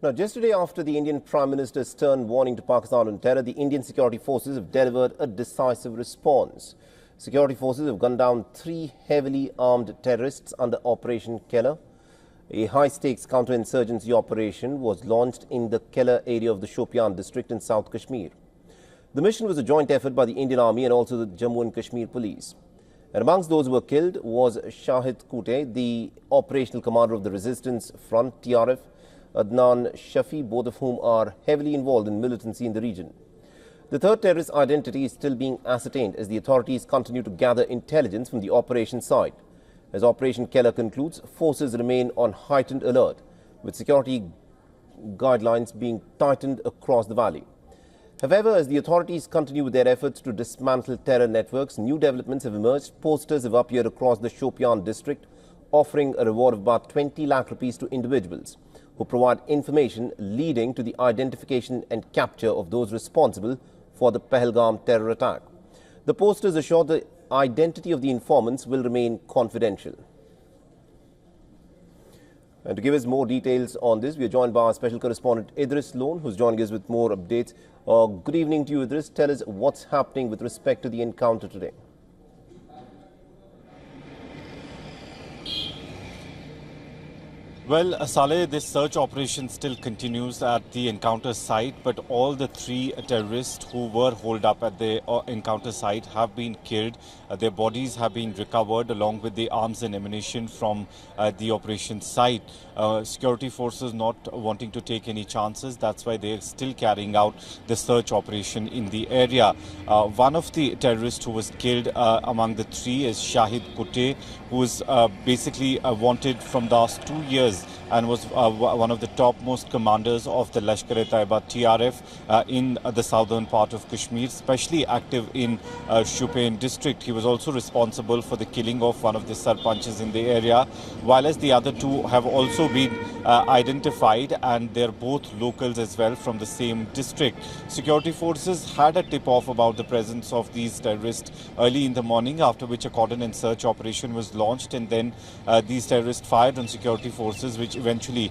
Now, just today after the Indian Prime Minister's stern warning to Pakistan on terror, the Indian security forces have delivered a decisive response. Security forces have gunned down 3 heavily armed terrorists under Operation Keller. A high-stakes counterinsurgency operation was launched in the Keller area of the Shopian district in South Kashmir. The mission was a joint effort by the Indian Army and also the Jammu and Kashmir police. And amongst those who were killed was Shadid, Kuttay, the operational commander of the resistance front, TRF, Adnan, Shafi, both of whom are heavily involved in militancy in the region. The third terrorist identity is still being ascertained as the authorities continue to gather intelligence from the operation side. As Operation Keller concludes, forces remain on heightened alert, with security guidelines being tightened across the valley. However, as the authorities continue with their efforts to dismantle terror networks, new developments have emerged. Posters have appeared across the Shopian district, offering a reward of about 20 lakh rupees to individuals who provide information leading to the identification and capture of those responsible for the Pahalgam terror attack. The posters assure the identity of the informants will remain confidential. And to give us more details on this, we are joined by our special correspondent Idris Lone, who's joining us with more updates. Good evening to you, Idris. Tell us what's happening with respect to the encounter today. Well, Saleh, this search operation still continues at the encounter site, but all the 3 terrorists who were holed up at the encounter site have been killed. Their bodies have been recovered along with the arms and ammunition from the operation site. Security forces not wanting to take any chances. That's why they're still carrying out the search operation in the area. One of the terrorists who was killed among the 3 is Shahid Kuttay, who was basically wanted from the last 2 years and was one of the topmost commanders of the Lashkar-e-Taiba TRF in the southern part of Kashmir, especially active in Shopian district. He was also responsible for the killing of one of the sarpanches in the area, while as the other 2 have also been identified, and they're both locals as well from the same district. Security forces had a tip-off about the presence of these terrorists early in the morning, after which a cordon and search operation was launched, and then these terrorists fired on security forces, which eventually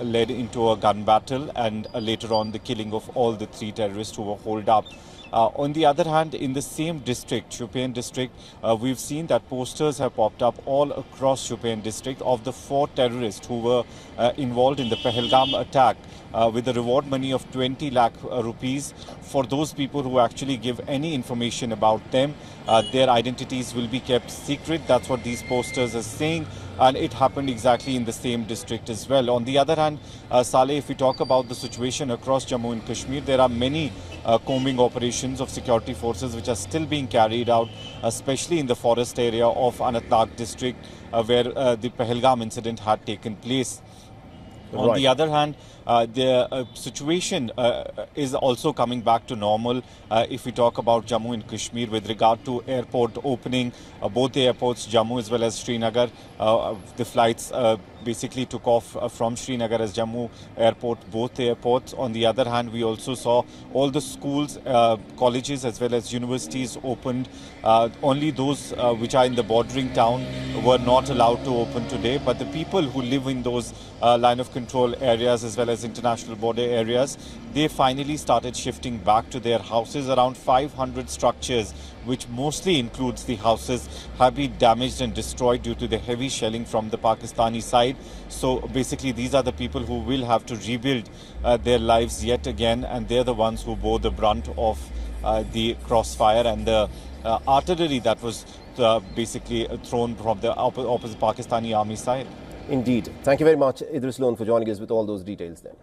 led into a gun battle and later on the killing of all the 3 terrorists who were holed up. On the other hand, in the same district, Shopian district, we've seen that posters have popped up all across Shopian district of the 4 terrorists who were involved in the Pahalgam attack, with a reward money of 20 lakh rupees for those people who actually give any information about them. Their identities will be kept secret. That's what these posters are saying. And it happened exactly in the same district as well. On the other hand, Saleh, if we talk about the situation across Jammu and Kashmir, there are many combing operations of security forces which are still being carried out, especially in the forest area of Anantnag district, where the Pahalgam incident had taken place. On the other hand, the situation is also coming back to normal. If we talk about Jammu and Kashmir with regard to airport opening, both the airports, Jammu as well as Srinagar, the flights basically took off from Srinagar as Jammu airport, both the airports. On the other hand, we also saw all the schools, colleges as well as universities opened. Only those which are in the bordering town were not allowed to open today, but the people who live in those line of control areas as well as international border areas, they finally started shifting back to their houses. Around 500 structures, which mostly includes the houses, have been damaged and destroyed due to the heavy shelling from the Pakistani side. So basically these are the people who will have to rebuild their lives yet again, and they're the ones who bore the brunt of the crossfire and the artillery that was basically thrown from the opposite Pakistani army side. Indeed. Thank you very much, Idris Lone, for joining us with all those details then.